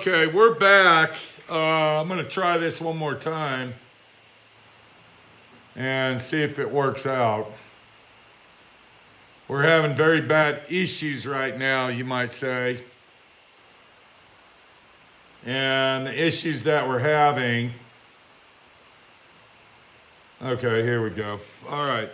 Okay, we're back. I'm going to try this one more time and see if it works out. We're having very bad issues right now, you might say. And the issues that we're having... Okay, here we go. All right.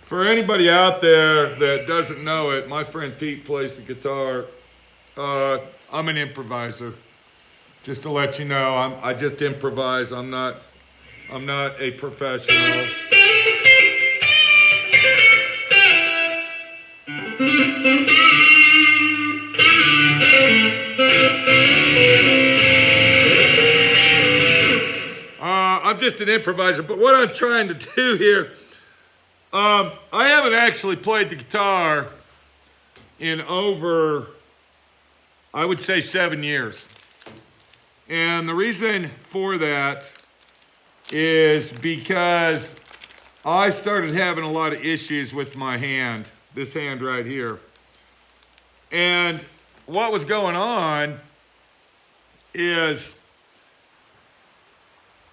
For anybody out there that doesn't know it, my friend Pete plays the guitar. I'm an improviser. Just to let you know, I just improvise. I'm not a professional. I'm just an improviser, but what I'm trying to do here, I haven't actually played the guitar in over, I would say, 7 years. And the reason for that is because I started having a lot of issues with my hand, this hand right here. And what was going on is,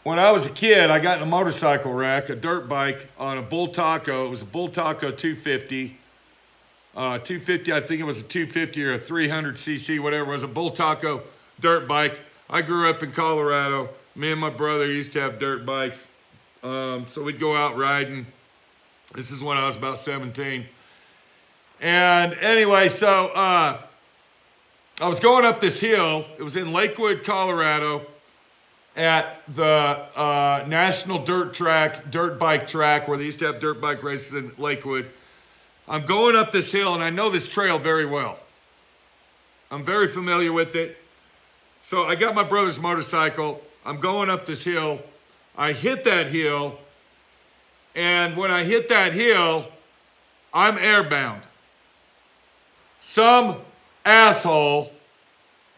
when I was a kid, I got in a motorcycle wreck, a dirt bike, on a Bull Taco. It was a Bull Taco 250. 250, I think it was a 250 or a 300cc, whatever it was, a Bull Taco dirt bike. I grew up in Colorado. Me and my brother used to have dirt bikes. So we'd go out riding. This is when I was about 17. And anyway, so I was going up this hill. It was in Lakewood, Colorado, at the National dirt bike track, where they used to have dirt bike races in Lakewood. I'm going up this hill, and I know this trail very well. I'm very familiar with it. So I got my brother's motorcycle. I'm going up this hill. I hit that hill, and when I hit that hill, I'm airbound. Some asshole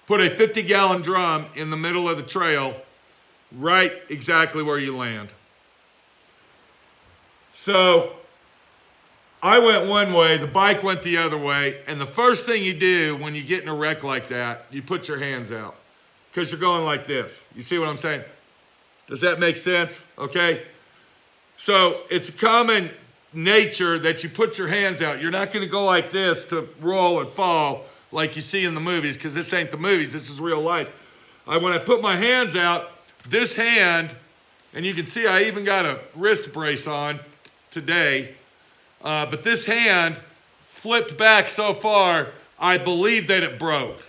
put a 50-gallon drum in the middle of the trail, right exactly where you land. So I went one way, the bike went the other way, and the first thing you do when you get in a wreck like that, you put your hands out, because you're going like this. You see what I'm saying? Does that make sense? Okay? So it's a common nature that you put your hands out. You're not going to go like this to roll and fall like you see in the movies, because this ain't the movies, this is real life. When I put my hands out, this hand, and you can see I even got a wrist brace on today, but this hand flipped back so far, I believe that it broke.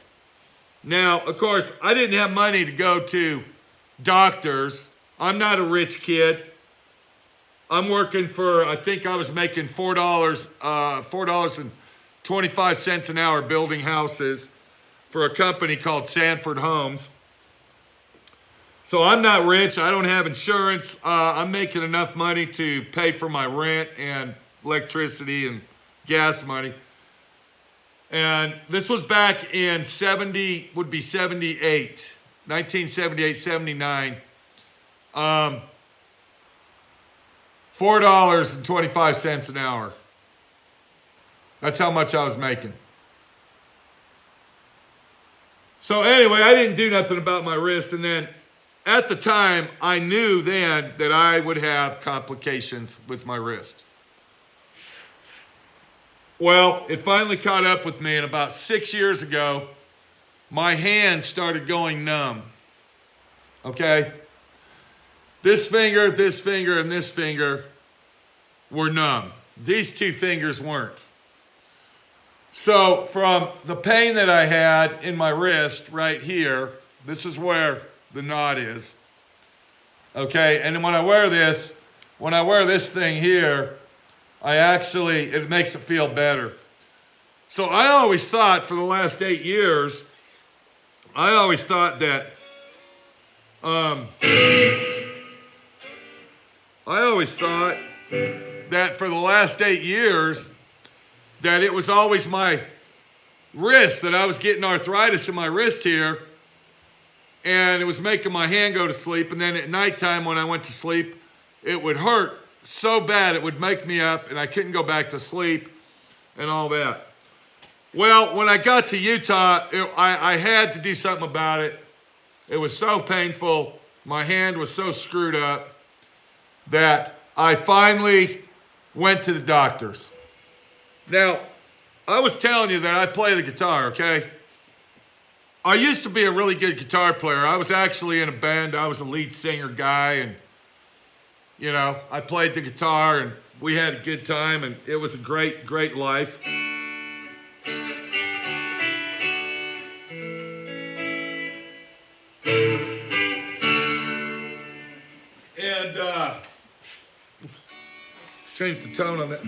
Now, of course, I didn't have money to go to doctors. I'm not a rich kid. I'm working for, I think I was making $4.25 an hour building houses for a company called Sanford Homes. So I'm not rich. I don't have insurance. I'm making enough money to pay for my rent and electricity and gas money. And this was back in 1978, 79. $4.25 an hour. That's how much I was making. So anyway, I didn't do nothing about my wrist, and then at the time, I knew then that I would have complications with my wrist. Well, it finally caught up with me, and about 6 years ago, my hand started going numb. Okay? This finger, and this finger were numb. These two fingers weren't. So from the pain that I had in my wrist right here, this is where the knot is. Okay, and then when I wear this thing here, it makes it feel better. So I always thought for the last 8 years, that for the last 8 years, that it was always my wrist, that I was getting arthritis in my wrist here, and it was making my hand go to sleep, and then at nighttime when I went to sleep, it would hurt so bad it would make me up and I couldn't go back to sleep and all that. Well, when I got to Utah, I had to do something about it. It was so painful. My hand was so screwed up that I finally went to the doctors. Now, I was telling you that I play the guitar, okay? I used to be a really good guitar player. I was actually in a band. I was a lead singer guy, and, you know, I played the guitar, and we had a good time, and it was a great, great life. And, let's change the tone on that.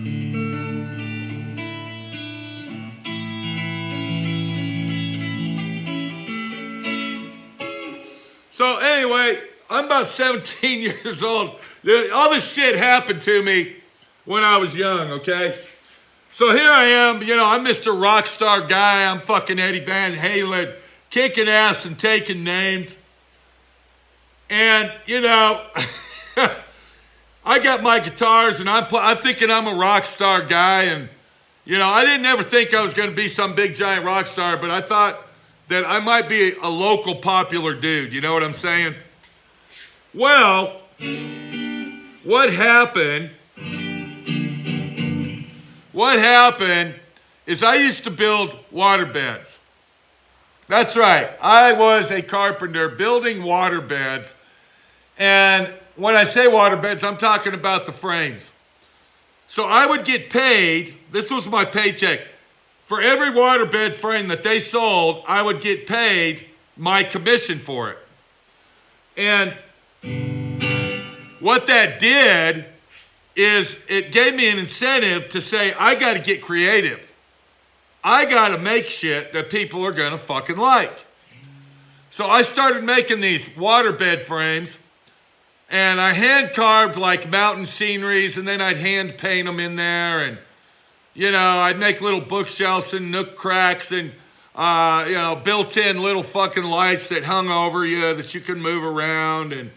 So anyway, I'm about 17 years old. All this shit happened to me when I was young, okay? So here I am, you know, I'm Mr. Rockstar guy. I'm fucking Eddie Van Halen, kicking ass and taking names. And, you know, I got my guitars and I'm thinking I'm a rock star guy. And, you know, I didn't ever think I was going to be some big giant rock star, but I thought that I might be a local popular dude. You know what I'm saying? Well, what happened is I used to build waterbeds. That's right. I was a carpenter building waterbeds. And when I say waterbeds, I'm talking about the frames. So I would get paid. This was my paycheck. For every waterbed frame that they sold, I would get paid my commission for it. And what that did is it gave me an incentive to say, I got to get creative. I got to make shit that people are going to fucking like. So I started making these waterbed frames, and I hand carved like mountain sceneries, and then I'd hand paint them in there, and you know, I'd make little bookshelves and nook cracks and, you know, built-in little fucking lights that hung over you that you could move around and,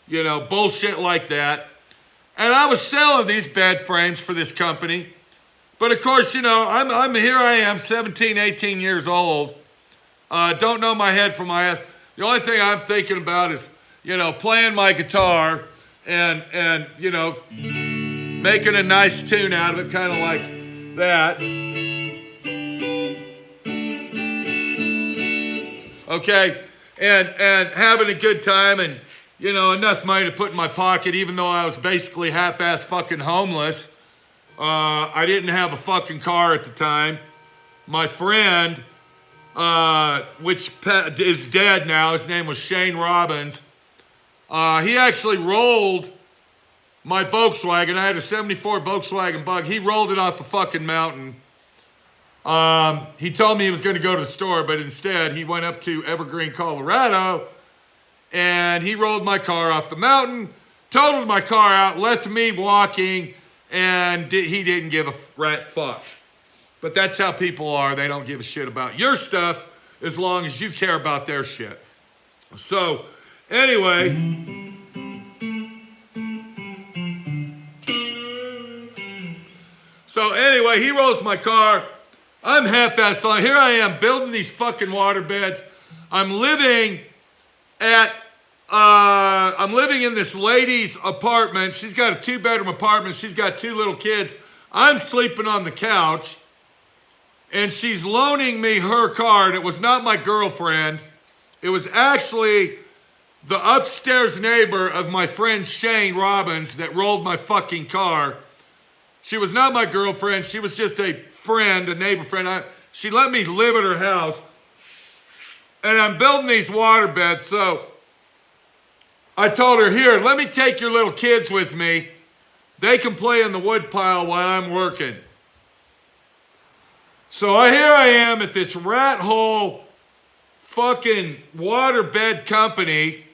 you know, bullshit like that. And I was selling these bed frames for this company. But, of course, you know, I'm here I am, 17, 18 years old. Don't know my head from my ass. The only thing I'm thinking about is, you know, playing my guitar and you know, making a nice tune out of it, kind of like that. Okay, and having a good time and, you know, enough money to put in my pocket, even though I was basically half-ass fucking homeless. I didn't have a fucking car at the time. My friend, which is dead now, his name was Shane Robbins, he actually rolled my Volkswagen. I had a 74 Volkswagen Bug. He rolled it off the fucking mountain. He told me he was going to go to the store, but instead he went up to Evergreen, Colorado, and he rolled my car off the mountain, totaled my car out, left me walking, and he didn't give a rat fuck. But that's how people are. They don't give a shit about your stuff as long as you care about their shit. So, anyway, he rolls my car. I'm half-assed on. Here I am building these fucking water beds. I'm living in this lady's apartment. She's got a 2-bedroom apartment. She's got 2 little kids. I'm sleeping on the couch. And she's loaning me her car. And it was not my girlfriend. It was actually the upstairs neighbor of my friend Shane Robbins that rolled my fucking car. She was not my girlfriend. She was just a friend, a neighbor friend. She let me live at her house. And I'm building these water beds. So I told her, here, let me take your little kids with me. They can play in the wood pile while I'm working. So here I am at this rat hole fucking waterbed company.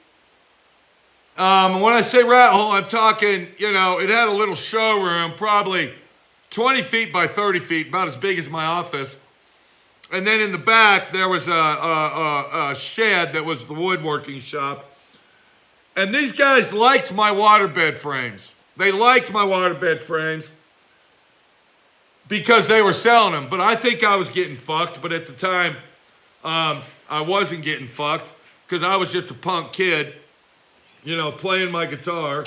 When I say rat hole, I'm talking, you know, it had a little showroom, probably 20 feet by 30 feet, about as big as my office. And then in the back, there was a shed that was the woodworking shop. And these guys liked my waterbed frames. They liked my waterbed frames because they were selling them. But I think I was getting fucked. But at the time, I wasn't getting fucked because I was just a punk kid, you know, playing my guitar.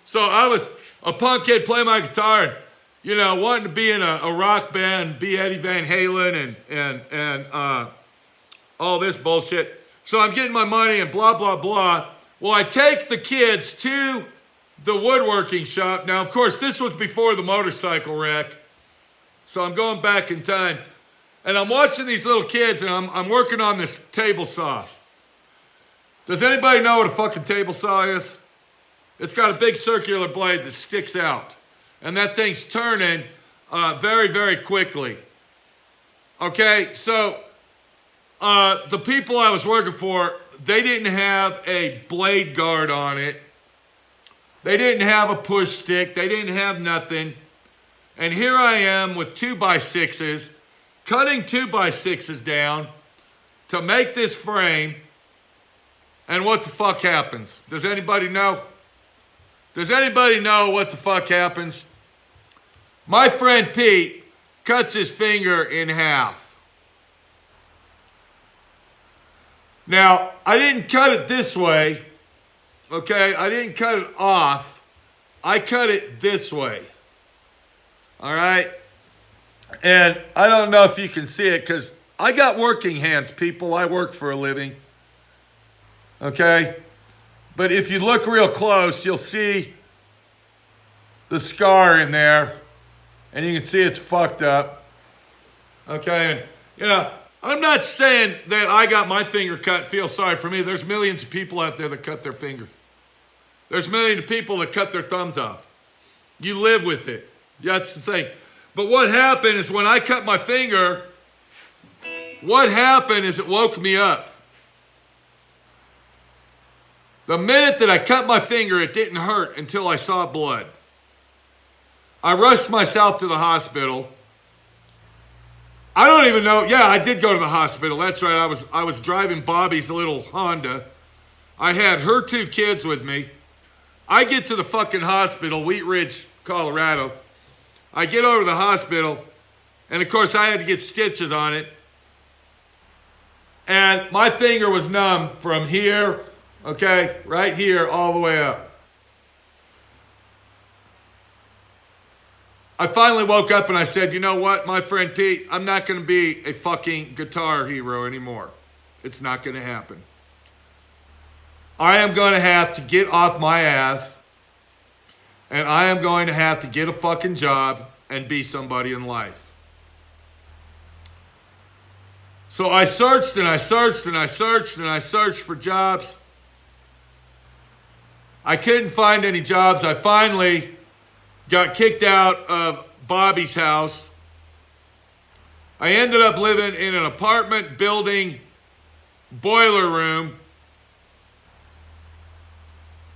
So I was a punk kid playing my guitar and, you know, wanting to be in a rock band, be Eddie Van Halen and all this bullshit. So I'm getting my money and blah, blah, blah. Well, I take the kids to the woodworking shop. Now, of course, this was before the motorcycle wreck. So I'm going back in time. And I'm watching these little kids and I'm working on this table saw. Does anybody know what a fucking table saw is? It's got a big circular blade that sticks out. And that thing's turning very, very quickly. Okay, so the people I was working for, they didn't have a blade guard on it. They didn't have a push stick. They didn't have nothing. And here I am with 2x6s, cutting 2x6s down to make this frame. And what the fuck happens? Does anybody know? Does anybody know what the fuck happens? My friend Pete cuts his finger in half. Now, I didn't cut it this way, okay? I didn't cut it off. I cut it this way, all right? And I don't know if you can see it because I got working hands, people. I work for a living, okay? But if you look real close, you'll see the scar in there. And you can see it's fucked up. Okay, and you know, I'm not saying that I got my finger cut, feel sorry for me. There's millions of people out there that cut their fingers. There's millions of people that cut their thumbs off. You live with it. That's the thing. But what happened is when I cut my finger, what happened is it woke me up. The minute that I cut my finger, it didn't hurt until I saw blood. I rushed myself to the hospital. I don't even know. Yeah, I did go to the hospital. That's right. I was driving Bobby's little Honda. I had her 2 kids with me. I get to the fucking hospital, Wheat Ridge, Colorado. I get over to the hospital, and of course I had to get stitches on it. And my finger was numb from here, okay, right here, all the way up. I finally woke up and I said, you know what, my friend Pete, I'm not going to be a fucking guitar hero anymore. It's not going to happen. I am going to have to get off my ass, and I am going to have to get a fucking job and be somebody in life. So I searched and I searched and I searched and I searched for jobs. I couldn't find any jobs. I finally got kicked out of Bobby's house. I ended up living in an apartment building boiler room,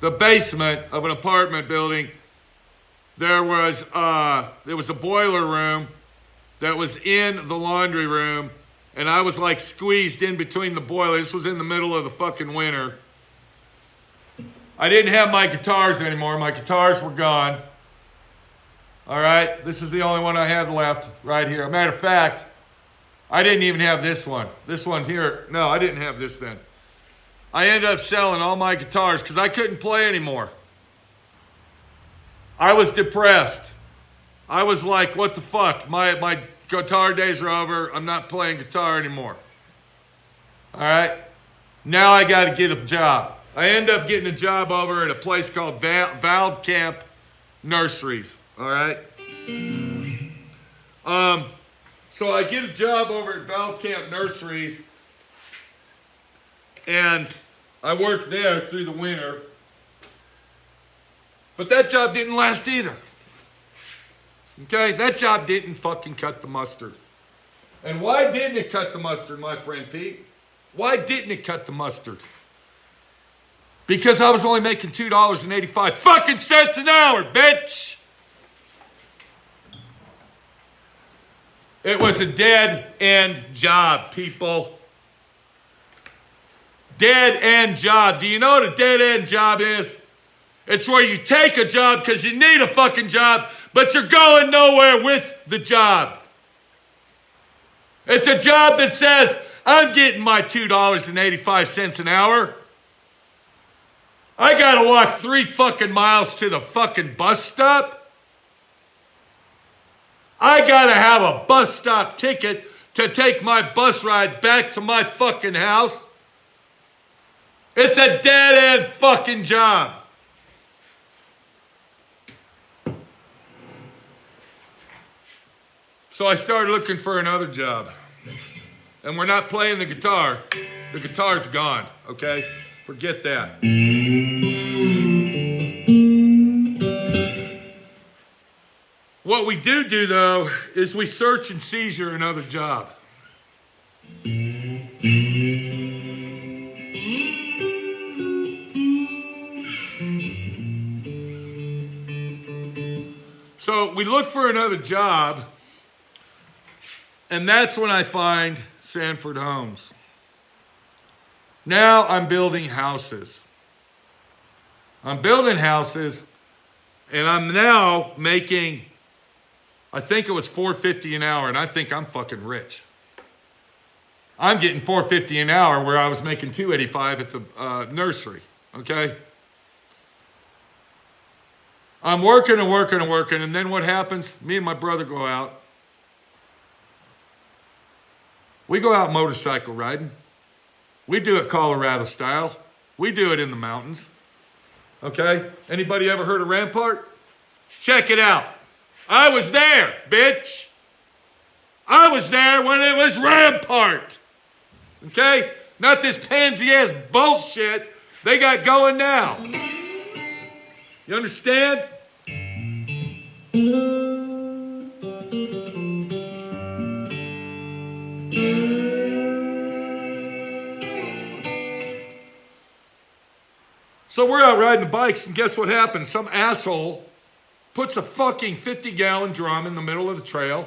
the basement of an apartment building. There was a boiler room that was in the laundry room, and I was like squeezed in between the boilers. This was in the middle of the fucking winter. I didn't have my guitars anymore. My guitars were gone. All right, this is the only one I had left right here. As a matter of fact, I didn't even have this one. This one here, no, I didn't have this then. I ended up selling all my guitars because I couldn't play anymore. I was depressed. I was like, what the fuck? My guitar days are over. I'm not playing guitar anymore. All right, now I got to get a job. I end up getting a job over at a place called Camp Nurseries. All right. So I get a job over at Camp Nurseries, and I worked there through the winter. But that job didn't last either. Okay, that job didn't fucking cut the mustard. And why didn't it cut the mustard, my friend Pete? Why didn't it cut the mustard? Because I was only making $2.85 fucking cents an hour, bitch. It was a dead end job, people. Dead end job. Do you know what a dead end job is? It's where you take a job because you need a fucking job, but you're going nowhere with the job. It's a job that says, I'm getting my $2.85 an hour. I gotta walk 3 fucking miles to the fucking bus stop. I gotta have a bus stop ticket to take my bus ride back to my fucking house. It's a dead end fucking job. So I started looking for another job. And we're not playing the guitar. The guitar's gone, okay? Forget that. What we do though, is we search and seizure another job. So we look for another job, and that's when I find Sanford Homes. Now I'm building houses. I'm building houses, and I'm now making, I think it was $4.50 an hour, and I think I'm fucking rich. I'm getting $4.50 an hour where I was making $2.85 at the nursery, okay? I'm working and working and working, and then what happens? Me and my brother go out. We go out motorcycle riding. We do it Colorado style. We do it in the mountains. Okay? Anybody ever heard of Rampart? Check it out. I was there, bitch. I was there when it was Rampart. Okay? Not this pansy-ass bullshit they got going now. You understand? So we're out riding the bikes, and guess what happens? Some asshole puts a fucking 50-gallon drum in the middle of the trail.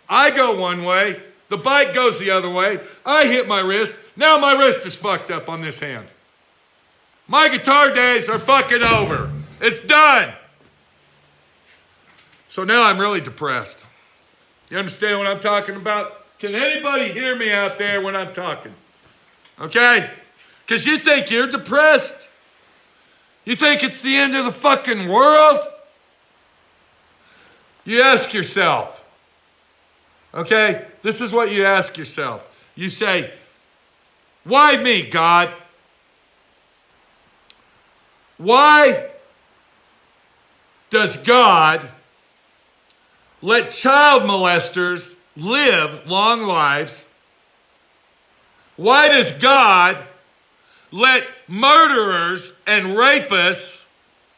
I go one way, the bike goes the other way, I hit my wrist, now my wrist is fucked up on this hand. My guitar days are fucking over. It's done. So now I'm really depressed. You understand what I'm talking about? Can anybody hear me out there when I'm talking? Okay? Because you think you're depressed. You think it's the end of the fucking world? You ask yourself, okay? This is what you ask yourself. You say, why me, God? Why does God let child molesters live long lives? Why does God let murderers and rapists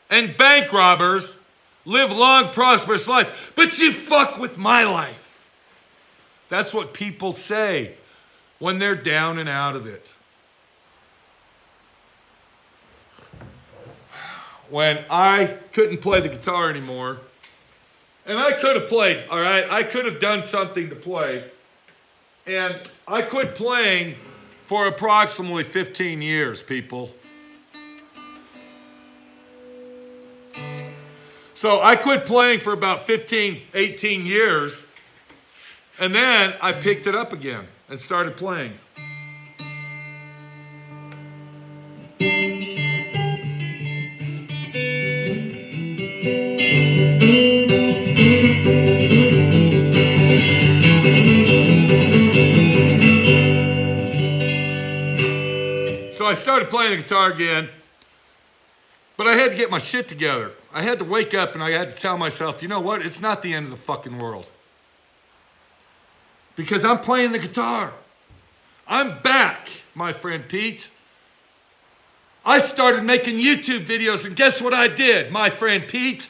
and bank robbers live long, prosperous life, but you fuck with my life? That's what people say when they're down and out of it. When I couldn't play the guitar anymore, and I could have played, all right? I could have done something to play, and I quit playing for approximately 15 years, people. So I quit playing for about 15, 18 years, and then I picked it up again and started playing. So I started playing the guitar again, but I had to get my shit together. I had to wake up and I had to tell myself, you know what? It's not the end of the fucking world. Because I'm playing the guitar. I'm back, my friend Pete. I started making YouTube videos, and guess what I did, my friend Pete?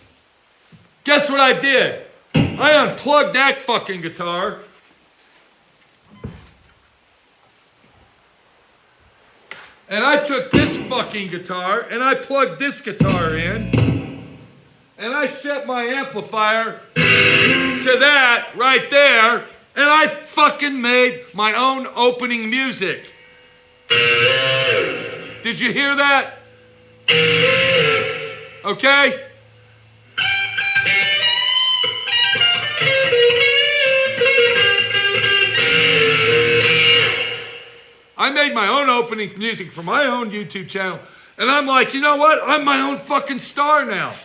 Guess what I did? I unplugged that fucking guitar. And I took this fucking guitar and I plugged this guitar in. And I set my amplifier to that right there. And I fucking made my own opening music. Did you hear that? Okay? I made my own opening music for my own YouTube channel. And I'm like, you know what? I'm my own fucking star now.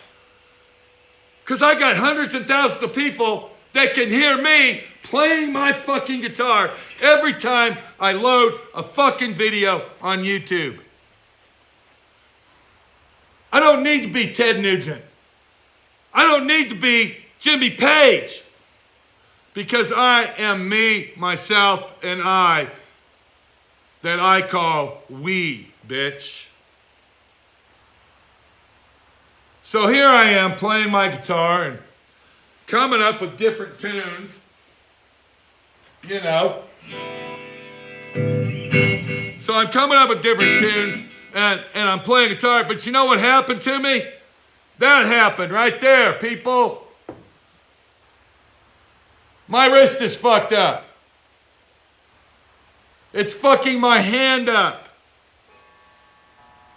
Because I got hundreds and thousands of people that can hear me playing my fucking guitar every time I load a fucking video on YouTube. I don't need to be Ted Nugent. I don't need to be Jimmy Page. Because I am me, myself, and I, that I call we, bitch. So here I am playing my guitar and coming up with different tunes, you know. So I'm coming up with different tunes and I'm playing guitar, but you know what happened to me? That happened right there, people. My wrist is fucked up. It's fucking my hand up.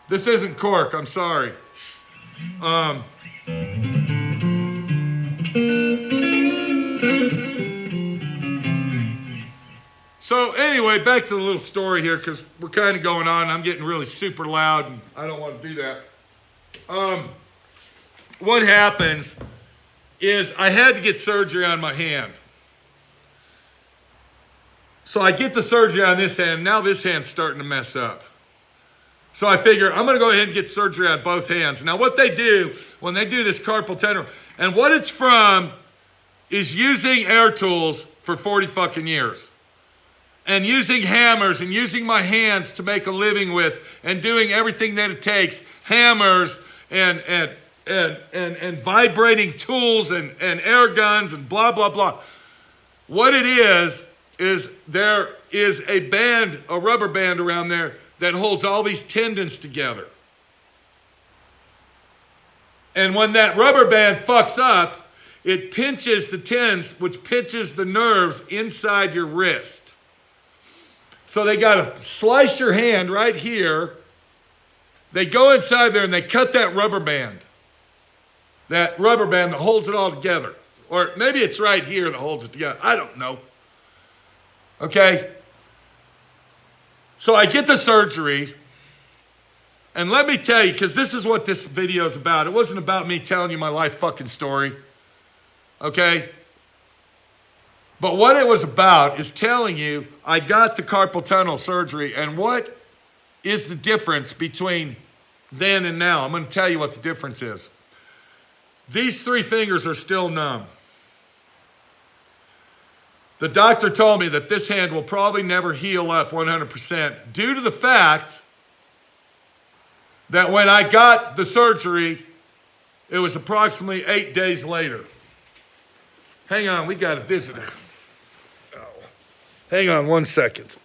This isn't cork, I'm sorry. So anyway, back to the little story here, because we're kind of going on. I'm getting really super loud, and I don't want to do that. What happens is I had to get surgery on my hand. So I get the surgery on this hand. Now this hand's starting to mess up. So I figure I'm going to go ahead and get surgery on both hands. Now what they do when they do this carpal tunnel, and what it's from is using air tools for 40 fucking years. And using hammers and using my hands to make a living with and doing everything that it takes. Hammers and vibrating tools and air guns and blah, blah, blah. What it is there is a band, a rubber band around there that holds all these tendons together. And when that rubber band fucks up, it pinches the tendons, which pinches the nerves inside your wrist. So they got to slice your hand right here. They go inside there and they cut that rubber band. That rubber band that holds it all together. Or maybe it's right here that holds it together. I don't know. Okay? So I get the surgery, and let me tell you, because this is what this video is about. It wasn't about me telling you my life fucking story, okay? But what it was about is telling you I got the carpal tunnel surgery, and what is the difference between then and now. I'm going to tell you what the difference is. These three fingers are still numb. The doctor told me that this hand will probably never heal up 100% due to the fact that when I got the surgery, it was approximately 8 days later. Hang on, we got a visitor. Oh. Hang on 1 second.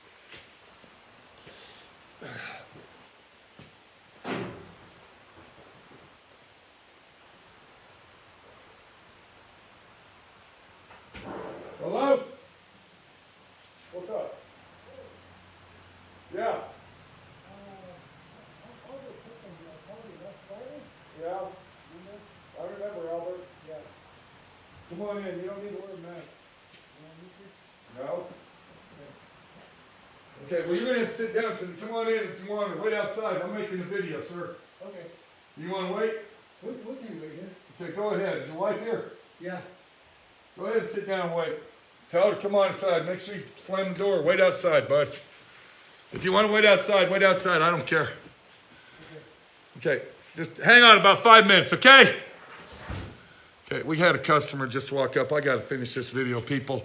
Hello? What's up? Yeah. Yeah. I remember, Albert. Yeah. Come on in. You don't need to wear a mask. No? Okay, well, you're going to have to sit down. Come on in if you want to. Wait outside. I'm making a video, sir. Okay. You want to wait? We can wait here. Okay, go ahead. Is your wife here? Yeah. Go ahead and sit down and wait. Tell her to come on inside. Make sure you slam the door. Wait outside, bud. If you want to wait outside, wait outside. I don't care. Okay. Just hang on about 5 minutes, okay? Okay, we had a customer just walk up. I got to finish this video, people.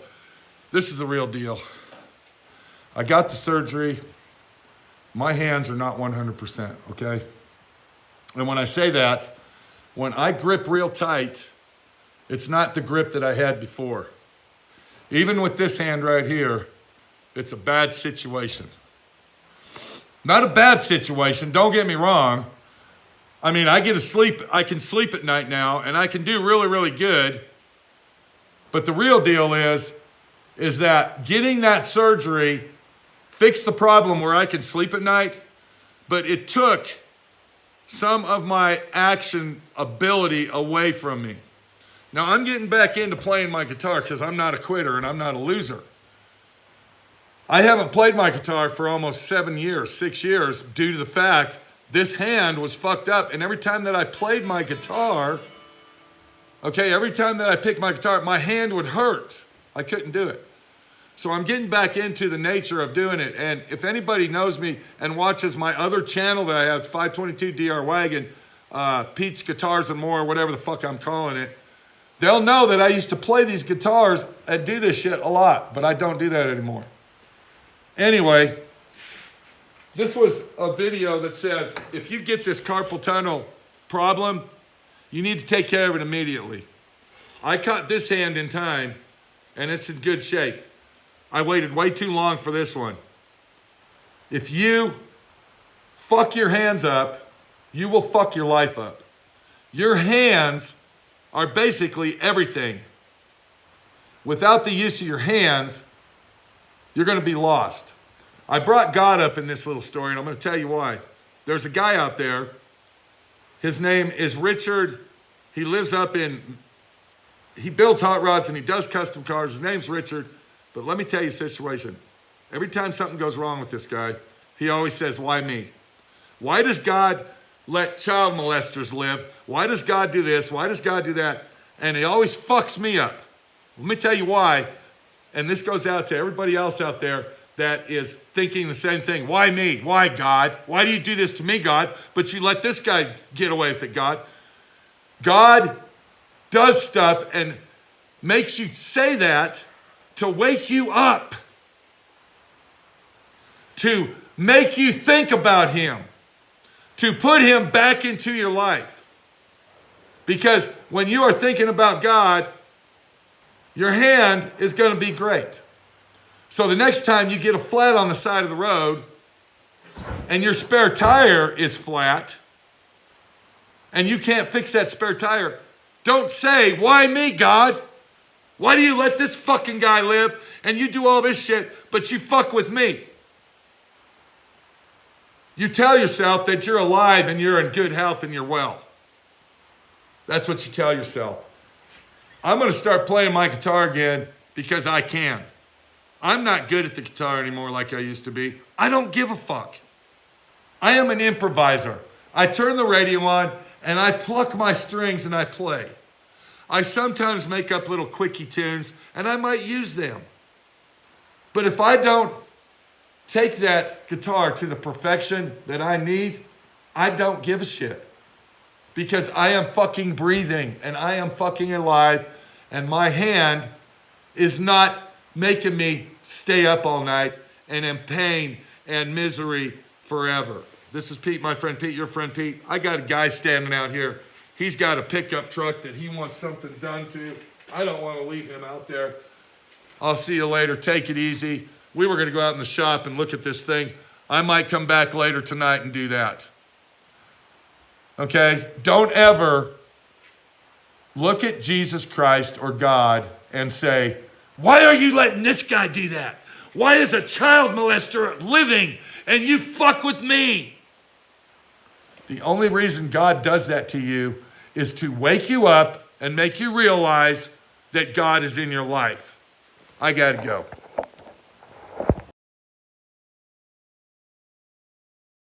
This is the real deal. I got the surgery. My hands are not 100%, okay? And when I say that, when I grip real tight, it's not the grip that I had before. Even with this hand right here, it's a bad situation. Not a bad situation, don't get me wrong. I mean, I can sleep at night now, and I can do really, really good. But the real deal is that getting that surgery fixed the problem where I can sleep at night, but it took some of my action ability away from me. Now I'm getting back into playing my guitar because I'm not a quitter and I'm not a loser. I haven't played my guitar for almost 7 years, 6 years, due to the fact this hand was fucked up. And every time that I played my guitar, every time that I picked my guitar, my hand would hurt. I couldn't do it. So I'm getting back into the nature of doing it. And if anybody knows me and watches my other channel that I have, 522 DR Wagon, Pete's Guitars and More, whatever the fuck I'm calling it, they'll know that I used to play these guitars and do this shit a lot, but I don't do that anymore. Anyway, this was a video that says, if you get this carpal tunnel problem, you need to take care of it immediately. I cut this hand in time, and it's in good shape. I waited way too long for this one. If you fuck your hands up, you will fuck your life up. Your hands are basically everything. Without the use of your hands, you're going to be lost. I brought God up in this little story, and I'm going to tell you why. There's a guy out there. His name is Richard. He lives up he builds hot rods and he does custom cars. His name's Richard. But let me tell you a situation. Every time something goes wrong with this guy, he always says, why me? Why does God let child molesters live? Why does God do this? Why does God do that? And he always fucks me up. Let me tell you why. And this goes out to everybody else out there that is thinking the same thing. Why me? Why God? Why do you do this to me, God? But you let this guy get away with it, God. God does stuff and makes you say that to wake you up, to make you think about him, to put him back into your life. Because when you are thinking about God, your hand is going to be great. So the next time you get a flat on the side of the road and your spare tire is flat and you can't fix that spare tire, don't say, why me, God? Why do you let this fucking guy live and you do all this shit, but you fuck with me? You tell yourself that you're alive and you're in good health and you're well. That's what you tell yourself. I'm going to start playing my guitar again because I can. I'm not good at the guitar anymore like I used to be. I don't give a fuck. I am an improviser. I turn the radio on and I pluck my strings and I play. I sometimes make up little quickie tunes and I might use them. But if I don't take that guitar to the perfection that I need, I don't give a shit. Because I am fucking breathing and I am fucking alive and my hand is not making me stay up all night and in pain and misery forever. This is Pete, my friend Pete, your friend Pete. I got a guy standing out here. He's got a pickup truck that he wants something done to. I don't want to leave him out there. I'll see you later. Take it easy. We were going to go out in the shop and look at this thing. I might come back later tonight and do that. Okay? Don't ever look at Jesus Christ or God and say, why are you letting this guy do that? Why is a child molester living and you fuck with me? The only reason God does that to you is to wake you up and make you realize that God is in your life. I gotta go.